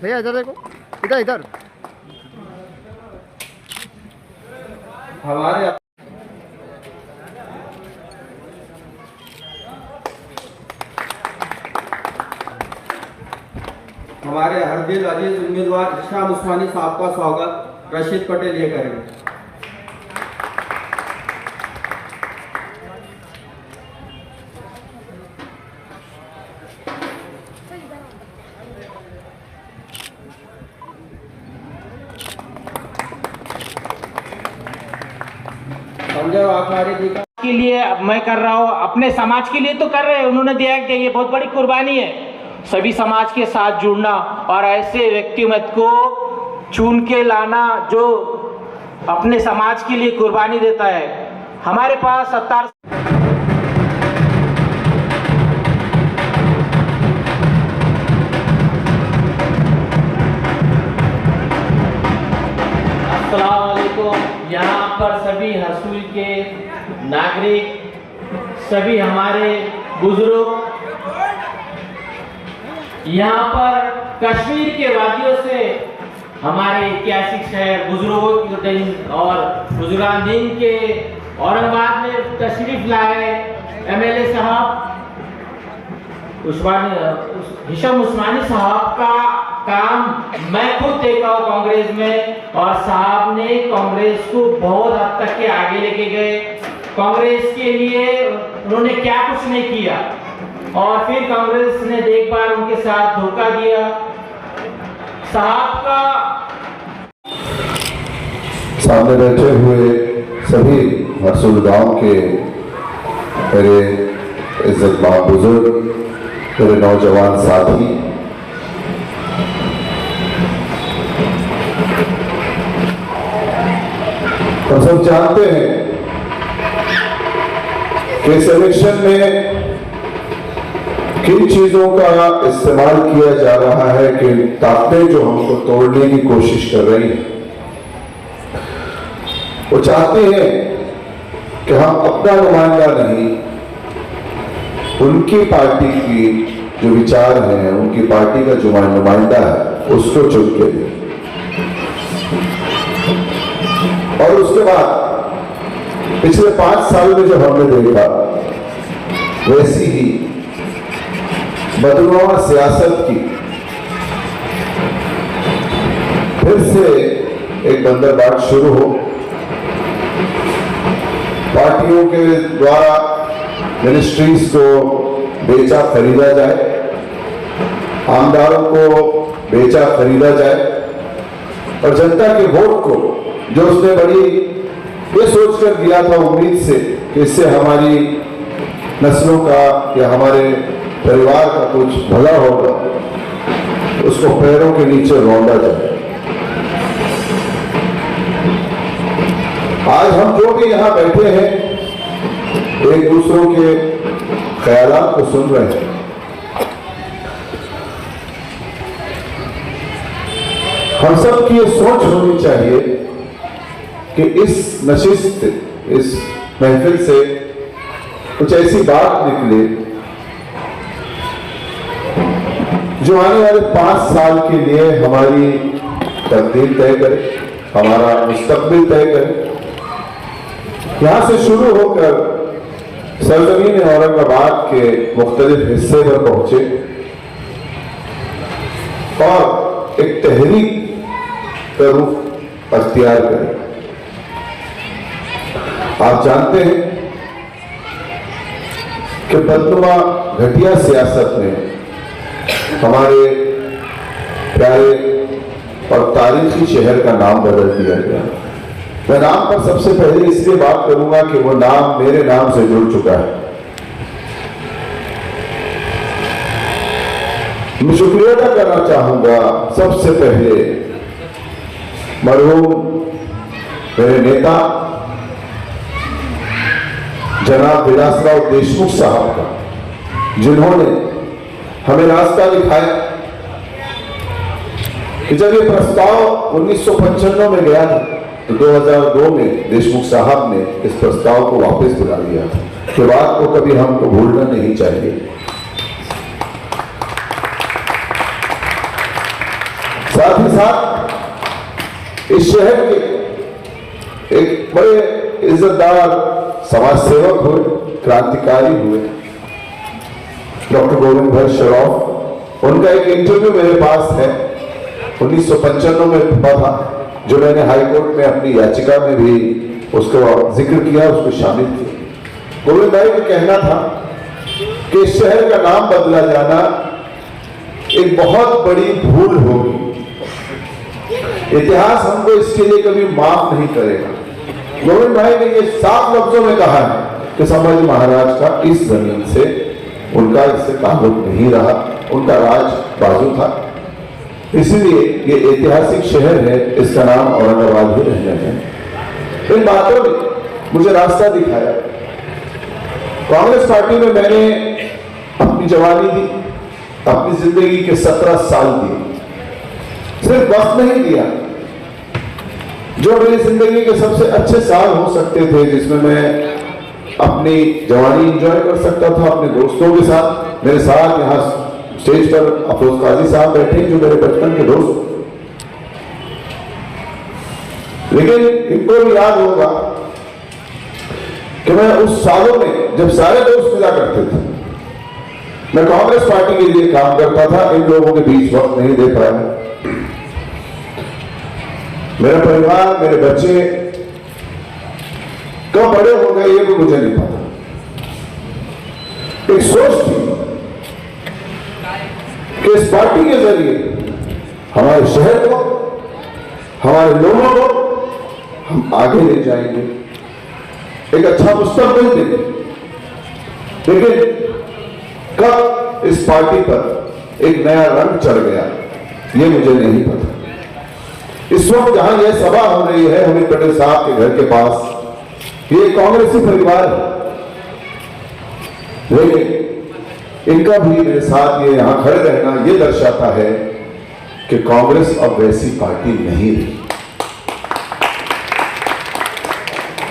भैया इधर देखो, इधर इधर। हमारे हर दिल अजीज उम्मीदवार हिशाम उस्मानी साहब का स्वागत रशीद पटेल ये करेंगे। के लिए मैं कर रहा हूँ, अपने समाज के लिए तो कर रहे हैं, उन्होंने दिया कि ये बहुत बड़ी कुर्बानी है। सभी समाज के साथ जुड़ना और ऐसे व्यक्तिमत को चुन के लाना जो अपने समाज के लिए कुर्बानी देता है। हमारे पास 70 यहाँ पर सभी हसूल के नागरिक, सभी हमारे बुजुर्ग, यहाँ पर कश्मीर के वादियों से हमारे ऐतिहासिक शहर बुजुर्गों के दिन और बुजुर्गान दिन के औरंगाबाद में तशरीफ लाए एमएलए साहब हिशाम उस्मानी साहब का काम मैं खुद देखा हूँ कांग्रेस में, और साहब ने कांग्रेस को बहुत हद तक के आगे लेके गए। कांग्रेस के लिए उन्होंने क्या कुछ नहीं किया और फिर कांग्रेस ने एक बार उनके साथ धोखा दिया। साहब का सामने बैठे हुए सभी हरसुल गांव के मेरे इज्जतमान बुजुर्ग, मेरे नौजवान साथी, हम सब जानते हैं कि इस इलेक्शन में किन चीजों का इस्तेमाल किया जा रहा है, कि ताकतें जो हमको तोड़ने की कोशिश कर रही हैं, वो चाहते हैं कि हम अपना नुमाइंदा नहीं, उनकी पार्टी की जो विचार हैं, उनकी पार्टी का जो नुमाइंदा है उसको चुन के दें। और उसके बाद पिछले 5 साल में जो हमने देखा, वैसी ही बदनुमा सियासत की फिर से एक बंदरबाट शुरू हो, पार्टियों के द्वारा मिनिस्ट्रीज को बेचा खरीदा जाए, आमदारों को बेचा खरीदा जाए, और जनता के वोट को जो उसने बड़ी ये सोचकर दिया था उम्मीद से कि इससे हमारी नस्लों का या हमारे परिवार का कुछ भला होगा, उसको पैरों के नीचे रौंदा जाए। आज हम जो भी यहाँ बैठे हैं एक दूसरों के ख्यालात को सुन रहे हैं। हम सब की ये सोच होनी चाहिए कि इस नशिस्त, इस महफिल से कुछ ऐसी बात निकले जो आने वाले 5 साल के लिए हमारी तकदीर तय करे, हमारा मुस्तकबिल तय करे। यहां से शुरू होकर सरजमीन औरंगाबाद के मुख्तलिफ हिस्से पर पहुंचे और एक तहरीक का रूप अख्तियार करें। आप जानते हैं कि बदनुमा घटिया सियासत में हमारे प्यारे और तारीखी शहर का नाम बदल दिया गया। मैं नाम पर सबसे पहले इसलिए बात करूंगा कि वो नाम मेरे नाम से जुड़ चुका है। मैं शुक्रिया अदा करना चाहूंगा सबसे पहले मरहूम मेरे नेता जनाब विलासराव देशमुख साहब का, जिन्होंने हमें रास्ता दिखाया कि जब ये प्रस्ताव 1995 में गया था तो 2002 में देशमुख साहब ने इस प्रस्ताव को वापस बुला लिया था। कि बात को कभी हमको भूलना नहीं चाहिए। साथ ही साथ इस शहर के एक बड़े इज्जतदार समाज सेवक हुए, क्रांतिकारी हुए, डॉक्टर गोविंद भाई श्रॉफ। उनका एक इंटरव्यू मेरे पास है, 1995 में हुआ था, जो मैंने हाईकोर्ट में अपनी याचिका में भी उसको जिक्र किया, उसको शामिल किया। गोविंद भाई का कहना था कि शहर का नाम बदला जाना एक बहुत बड़ी भूल होगी, इतिहास हमको इसके लिए कभी माफ नहीं करेगा। गोविंद भाई ने ये साफ लफ्जों में कहा है कि संभाजी महाराज का इस जमीन से, उनका इससे ताल्लुक नहीं रहा, उनका राज बाजू था, इसलिए ये ऐतिहासिक शहर है, इसका नाम औरंगाबाद ही रहने है। इन बातों ने मुझे रास्ता दिखाया। कांग्रेस पार्टी में मैंने अपनी जवानी दी, अपनी जिंदगी के 17 साल दिए। सिर्फ वक्त नहीं दिया, जो मेरी जिंदगी के सबसे अच्छे साल हो सकते थे, जिसमें मैं अपनी जवानी एंजॉय कर सकता था अपने दोस्तों के साथ। मेरे साथ यहाँ स्टेज पर अफरोज काजी साहब बैठे, जो मेरे बचपन के दोस्त, लेकिन इनको भी याद होगा कि मैं उस सालों में जब सारे दोस्त मिला करते थे, मैं कांग्रेस पार्टी के लिए काम करता था, इन लोगों के बीच वक्त नहीं दे पाया। मेरा परिवार, मेरे बच्चे कब बड़े हो गए ये भी मुझे नहीं पता। एक सोच थी कि इस पार्टी के जरिए हमारे शहर को, हमारे लोगों को हम आगे ले जाएंगे, एक अच्छा मुस्तकबिल देंगे। लेकिन कब इस पार्टी पर एक नया रंग चढ़ गया ये मुझे नहीं पता। इस वक्त जहां यह सभा हो रही है हमीद पटेल साहब के घर के पास, ये कांग्रेसी परिवार है, लेकिन इनका भी मेरे साथ ये यहां खड़े रहना ये दर्शाता है कि कांग्रेस अब वैसी पार्टी नहीं रही।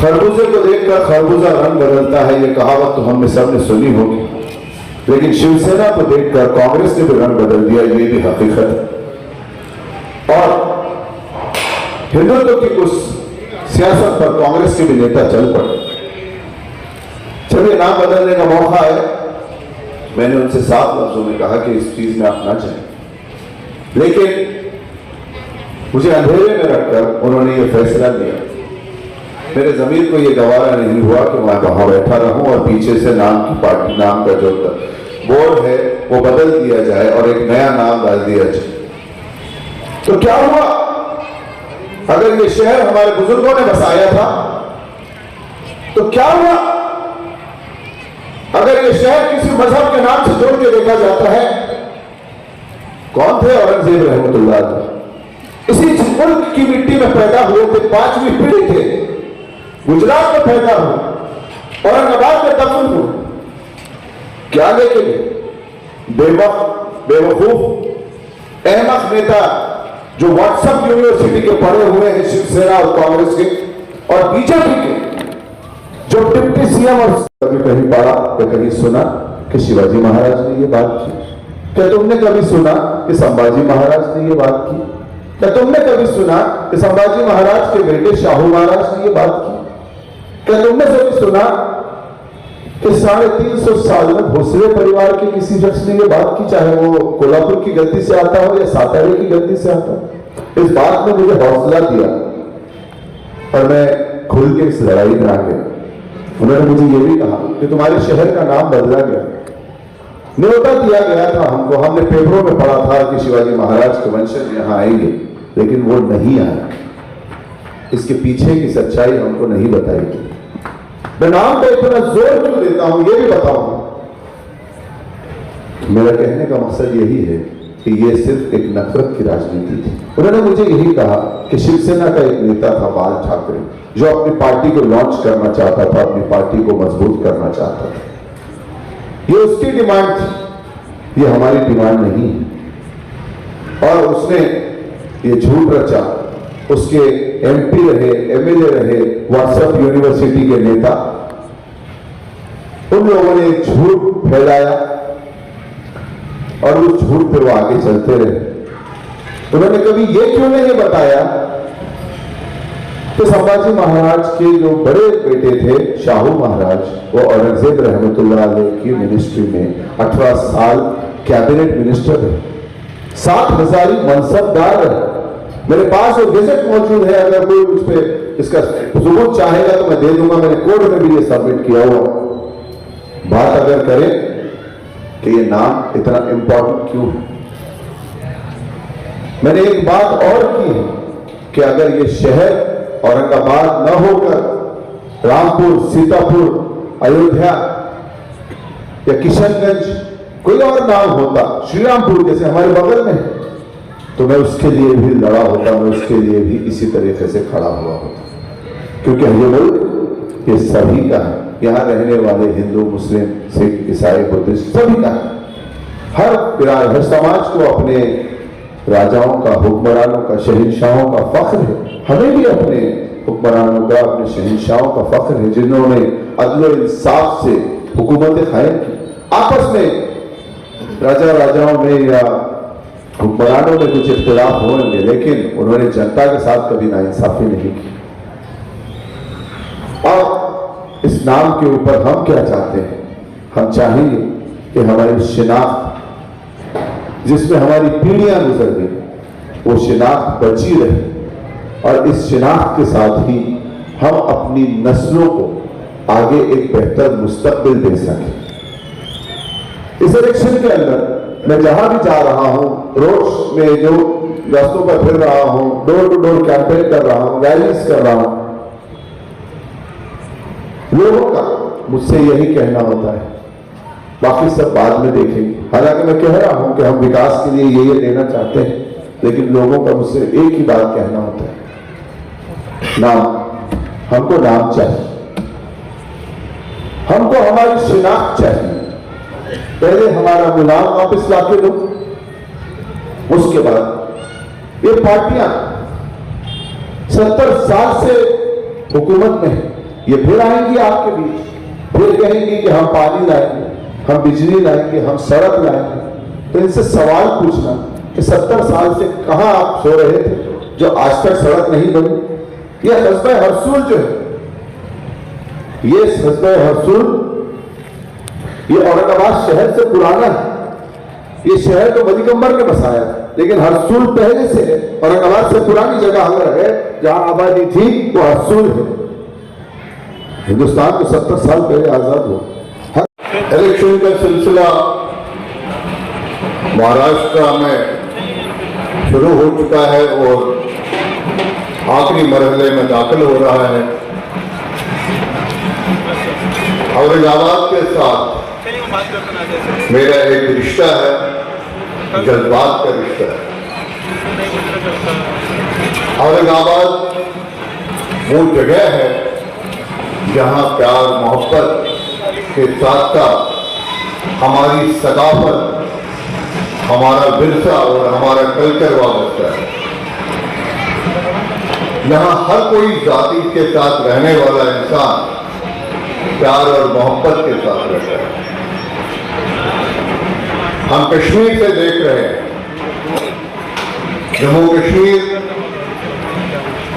खरबूजे को देखकर खरबूजा रंग बदलता है, ये कहावत तो हमने सबने सुनी होगी, लेकिन शिवसेना को देखकर कांग्रेस ने भी रंग बदल दिया, ये भी हकीकत है। और हिंदुत्व की उस सियासत पर कांग्रेस के भी नेता चल पड़े। चलिए, नाम बदलने का मौका है, मैंने उनसे साफ लफ्जों में कहा कि इस चीज में आप ना चाहें, लेकिन मुझे अंधेरे में रखकर उन्होंने ये फैसला लिया। मेरे जमीर को ये गवारा नहीं हुआ कि मैं वहां बैठा रहूं और पीछे से नाम की पार्टी, नाम का जो बोर्ड है वो बदल दिया जाए और एक नया नाम डाल दिया जाए। तो क्या हुआ? अगर ये शहर हमारे बुजुर्गों ने बसाया था तो क्या हुआ? अगर ये शहर किसी मजहब के नाम से जोड़ के देखा जाता है, कौन थे औरंगजेब रहमतुल्लाह? इसी मुल्क की मिट्टी में पैदा हुए थे, 5वीं पीढ़ी थे, गुजरात में पैदा हुए, औरंगाबाद में दफन हुए। क्या लेकिन बेवकूफ अहमक नेता जो व्हाट्सएप यूनिवर्सिटी के पढ़े हुए हैं शिवसेना और कांग्रेस के और बीजेपी के, जो डिप्टी सीएम और कभी कहीं पढ़ा या कहीं सुना कि शिवाजी महाराज ने ये बात की? क्या तुमने कभी सुना कि संभाजी महाराज ने ये बात की? क्या तुमने कभी सुना कि संभाजी महाराज के बेटे शाहू महाराज ने ये बात की? क्या तुमने कभी सुना कि 350 साल में भोसले परिवार के किसी शख्स ने ये बात की, चाहे वो कोल्हापुर की गद्दी से आता हो या सातारे की गद्दी से आता हो? इस बात ने मुझे हौसला दिया और मैं खुल के इस लड़ाई में आ गया। उन्होंने मुझे ये भी कहा कि तुम्हारे शहर का नाम बदला गया, न्योता दिया गया था हमको, हमने पेपरों में पढ़ा था कि शिवाजी महाराज के वंशज यहां आएंगे, लेकिन वो नहीं आया। इसके पीछे की सच्चाई हमको नहीं बताई गई। मैं नाम पे इतना जोर क्यों देता हूं ये भी बताऊं। मेरा कहने का मकसद यही है कि ये सिर्फ एक नफरत की राजनीति थी। उन्होंने मुझे यही कहा कि शिवसेना का एक नेता था बाल ठाकरे, जो अपनी पार्टी को लॉन्च करना चाहता था, अपनी पार्टी को मजबूत करना चाहता था। ये उसकी डिमांड थी, ये हमारी डिमांड नहीं है। और उसने ये झूठ रचा, उसके एमपी रहे, एमएलए रहे, व्हाट्सएप यूनिवर्सिटी के नेता, उन लोगों ने झूठ फैलाया और उस झूठ पे वो आगे चलते रहे। उन्होंने कभी ये क्यों नहीं बताया कि संभाजी महाराज के जो बड़े बेटे थे शाहू महाराज, वो औरंगजेब रहमतुल्लाह अलैह की मिनिस्ट्री में 18 साल कैबिनेट मिनिस्टर थे, 60,000 मनसबदार रहे। मेरे पास वो गजट मौजूद है, अगर कोई उस पर इसका सबूत चाहेगा तो मैं दे दूंगा, मैंने कोर्ट में भी ये सबमिट किया हुआ। बात अगर करें कि ये नाम इतना इंपॉर्टेंट क्यों है, मैंने एक बात और की है कि अगर ये शहर औरंगाबाद न होकर रामपुर, सीतापुर, अयोध्या या किशनगंज कोई और नाम होता, श्रीरामपुर जैसे हमारे बगल में, तो मैं उसके लिए भी लड़ा होता, मैं उसके लिए भी इसी तरीके से खड़ा हुआ होता, क्योंकि ये मुल्क ये सभी का है। यहाँ रहने वाले हिंदू, मुस्लिम, सिख, ईसाई, बुद्धिस्ट सभी का है। हर समाज को अपने राजाओं का, हुक्मरानों का, शहंशाहों का फख्र है। हमें भी अपने हुक्मरानों का, अपने शहंशाहों का फख्र है, जिन्होंने अदल इंसाफ से हुकूमत कायम की। आपस में राजाओं में या हुक्मरानों में कुछ इख्तिलाफ होंगे, लेकिन उन्होंने जनता के साथ कभी नाइंसाफी नहीं की। और इस नाम के ऊपर हम क्या चाहते हैं? हम चाहेंगे कि हमारी शिनाख्त, जिसमें हमारी पीढ़ियां गुजर गई, वो शिनाख्त बची रहे, और इस शिनाख्त के साथ ही हम अपनी नस्लों को आगे एक बेहतर मुस्तकबिल दे सकें। इस इलेक्शन के अंदर मैं जहां भी जा रहा हूं, रोड्स में जो रास्तों पर फिर रहा हूं, डोर टू डोर कैंपेन कर रहा हूं, रैलीज कर रहा हूं, लोगों का मुझसे यही कहना होता है, बाकी सब बाद में देखेंगे। हालांकि मैं कह रहा हूं कि हम विकास के लिए ये देना चाहते हैं, लेकिन लोगों का मुझसे एक ही बात कहना होता है, नाम, हमको नाम चाहिए, हमको हमारी शिनाख्त चाहिए। पहले हमारा गुलाम वापस लाके दो, उसके बाद ये पार्टियां 70 साल से हुकूमत में है, ये फिर आएंगी आपके बीच, फिर कहेंगी कि हम पानी लाएंगे, हम बिजली लाएंगे, हम सड़क लाएंगे। तो इनसे सवाल पूछना कि 70 साल से कहां आप सो रहे थे जो आज तक सड़क नहीं बनी? ये हस्बे हरसूल जो है, ये हस्बे हरसूल, ये औरंगाबाद शहर से पुराना है। ये शहर तो मलिकंबर ने बसाया था, लेकिन हरसूल पहले से है। औरंगाबाद से पुरानी जगह अगर है जहां आबादी थी वो हरसूल है। हिंदुस्तान को 70 साल पहले आजाद हुआ। इलेक्शन का सिलसिला महाराष्ट्र में शुरू हो चुका है और आखिरी मरहले में दाखिल हो रहा है। औरंगाबाद के साथ मेरा एक रिश्ता है, जज्बात का रिश्ता है। औरंगाबाद वो जगह है जहां प्यार मोहब्बत के साथ साथ हमारी सकाफत, हमारा विरसा और हमारा कल्चर वाबस्ता है। यहाँ हर कोई जाति के साथ रहने वाला इंसान प्यार और मोहब्बत के साथ रहता है। हम कश्मीर से देख रहे हैं, जम्मू कश्मीर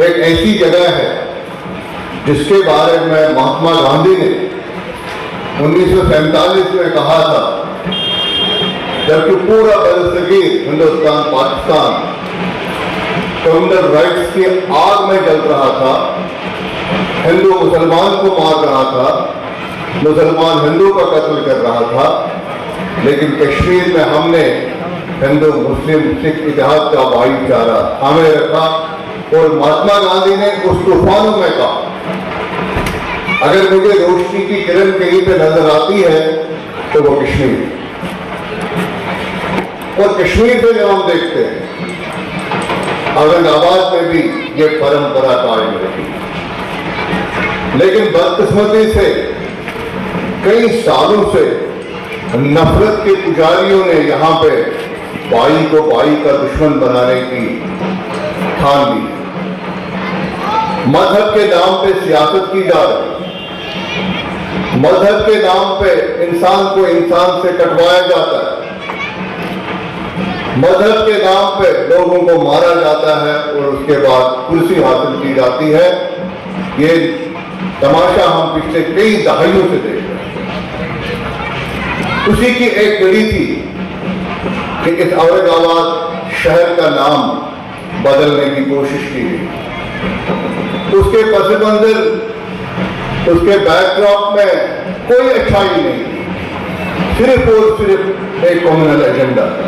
एक ऐसी जगह है जिसके बारे में महात्मा गांधी ने 1947 में कहा था, जबकि पूरा बरसगीर हिंदुस्तान पाकिस्तान कम्युनल राइट्स की आग में जल रहा था, हिंदू मुसलमान को मार रहा था, मुसलमान हिंदू का कत्ल कर रहा था, लेकिन कश्मीर में हमने हिंदू मुस्लिम सिख इतिहाद का भाईचारा हमें रखा। और महात्मा गांधी ने उस तूफानों में कहा, अगर मुझे रोशनी की किरण कहीं पे नजर आती है तो वो कश्मीर। और कश्मीर से जब हम देखते हैं, औरंगाबाद में भी ये परंपरा कायम रही, लेकिन बदकिस्मती से कई सालों से नफरत के पुजारियों ने यहाँ पे भाई को भाई का दुश्मन बनाने की ठान ली। मजहब के नाम पे सियासत की जा रही, मजहब के नाम पे इंसान को इंसान से कटवाया जाता है। मजहब के नाम पे लोगों को मारा जाता है और उसके बाद कुर्सी हासिल की जाती है। ये तमाशा हम पिछले कई दहाइयों से देख रहे हैं। उसी की एक कड़ी थी कि इस औरंगाबाद शहर का नाम बदलने की कोशिश की गई। उसके पस मंजर, उसके बैकड्रॉप में कोई अच्छाई नहीं थी, सिर्फ और सिर्फ एक कम्युनल एजेंडा था।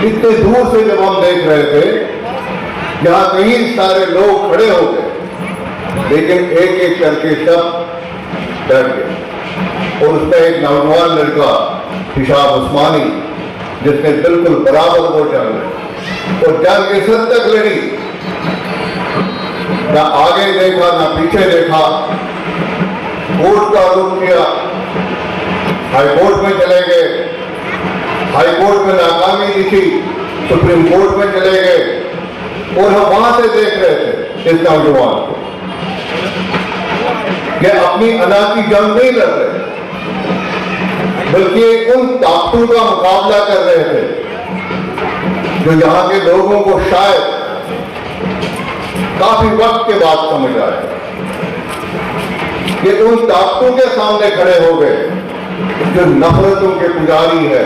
इतने दूर से जब हम देख रहे थे, यहां कई सारे लोग खड़े हो गए, लेकिन एक एक करके सब डर गए। और उसमें एक नौजवान लड़का हिशाम उस्मानी, जिसने बिल्कुल बराबर वो जंग और जंग इस हद तक लड़ी, ना आगे देखा ना पीछे देखा, कोर्ट का रुख किया, हाईकोर्ट में चले गए, हाईकोर्ट में नाकामी दिखी, सुप्रीम कोर्ट में चले गए और हम वहां से देख रहे थे इस नौजवान को। ये अपनी अना की जंग नहीं लड़ रहे, बल्कि उन ताकतों का मुकाबला कर रहे थे जो यहां के लोगों को शायद काफी वक्त के बाद समझ आए। ये उन ताकतों के सामने खड़े हो गए जो नफरतों के पुजारी है,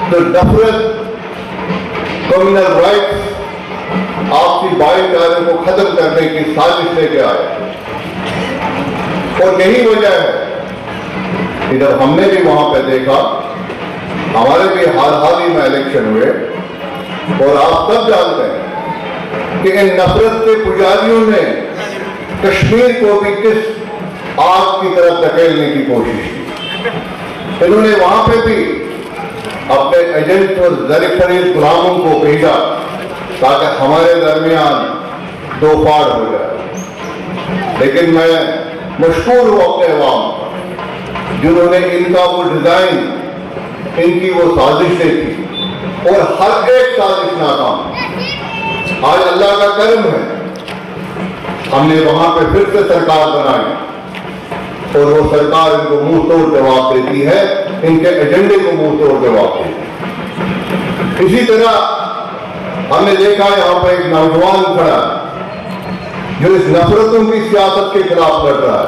तो नफरत, कम्युनल राइट्स, आपसी भाईचारे को खत्म करने की साजिश लेके आए। और यही वजह है कि जब हमने भी वहां पे देखा, हमारे भी हाल ही में इलेक्शन हुए, और आप सब जानते हैं कि इन नफरत के पुजारियों ने कश्मीर को भी किस आग की तरफ धकेलने की कोशिश की। इन्होंने वहां पे भी अपने एजेंट और ज़र-ए-ख़रीद गुलामों को भेजा ताकि हमारे दरमियान दो फाड़ हो जाए। लेकिन मैं मशहूर हूं अपने अवाम का, जिन्होंने इनका वो डिजाइन, इनकी वो साजिशें थी और हर एक साजिश नाकाम। आज अल्लाह का कर्म है, हमने वहां पे फिर से सरकार बनाई और वो सरकार इनको मुंह तोड़ जवाब देती है, इनके एजेंडे को मुंह तोड़ जवाब देती है। इसी तरह हमने देखा यहां पर एक नौजवान खड़ा जो इस नफरतों की सियासत के खिलाफ लड़ रहा है,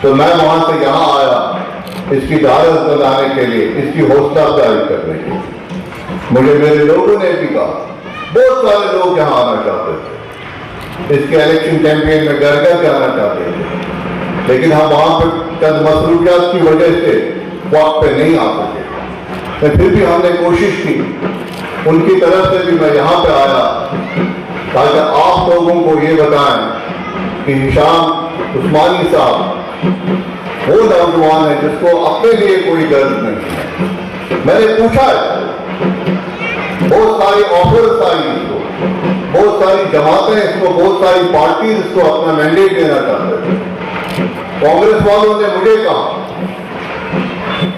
तो मैं वहां से यहां आया इसकी ढाढ़स बनाने के लिए, इसकी हौसला अफजाई करने के लिए। मुझे मेरे लोगों ने भी कहा, बहुत सारे लोग यहां आना चाहते थे, इसके इलेक्शन कैंपेन में घर घर जाना चाहते थे, लेकिन हम वहां पर चंद मसरूफियात की वजह से वक्त पे नहीं आ सके। तो फिर भी हमने कोशिश की, उनकी तरफ से भी मैं यहां पे आया ताकि आप लोगों को ये बताएं कि हिशाम उस्मानी साहब वो नौजवान है जिसको अपने लिए कोई गर्व नहीं है। मैंने पूछा है, बहुत सारी ऑफर्स आई इसको, बहुत सारी जमातें इसको, बहुत सारी पार्टी इसको अपना मैंडेट देना चाहते थे। कांग्रेस वालों ने मुझे कहा,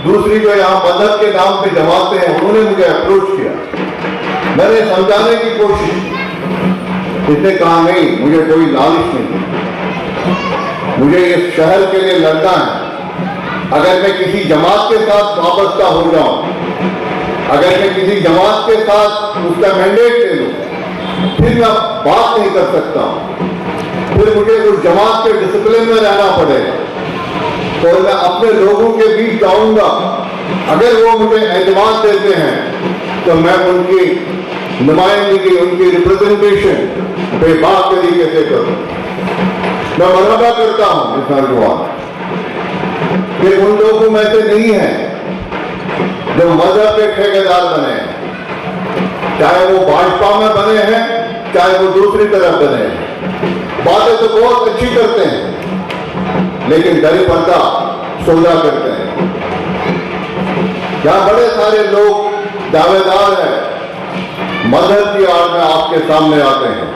दूसरी जो यहाँ मजहब के नाम पे जमाते हैं उन्होंने मुझे अप्रोच किया, मैंने समझाने की कोशिश की। इसने कहा नहीं, मुझे कोई लालच नहीं, मुझे इस शहर के लिए लड़ना है। अगर मैं किसी जमात के साथ वाबस्ता हो जाऊं, अगर मैं किसी जमात के साथ उसका मैंडेट ले लूं, फिर मैं बात नहीं कर सकता हूं, फिर मुझे उस जमात के डिसिप्लिन में रहना पड़ेगा और मैं अपने लोगों के बीच जाऊंगा। अगर वो मुझे एतमाद देते हैं तो मैं उनकी नुमाइंदगी, उनकी रिप्रेजेंटेशन बेबाक तरीके से करूं। मैं मरहबा करता हूं इस नौजवान कि उन लोगों में से नहीं है जो मजहब के ठेकेदार बने हैं, चाहे वो भाजपा में बने हैं, चाहे वो दूसरी तरफ बने हैं। बातें तो बहुत अच्छी करते हैं, लेकिन दर पर्दा सौदा करते हैं। यहां बड़े सारे लोग दावेदार हैं, मजहब की आड़ में आपके सामने आते हैं,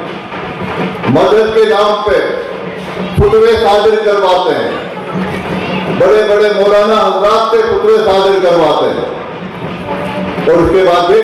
मजहब के नाम पे फुतवे सादिर करवाते हैं, बड़े बड़े मौलाना हजरात से फुतवे सादिर करवाते हैं और उसके बाद भी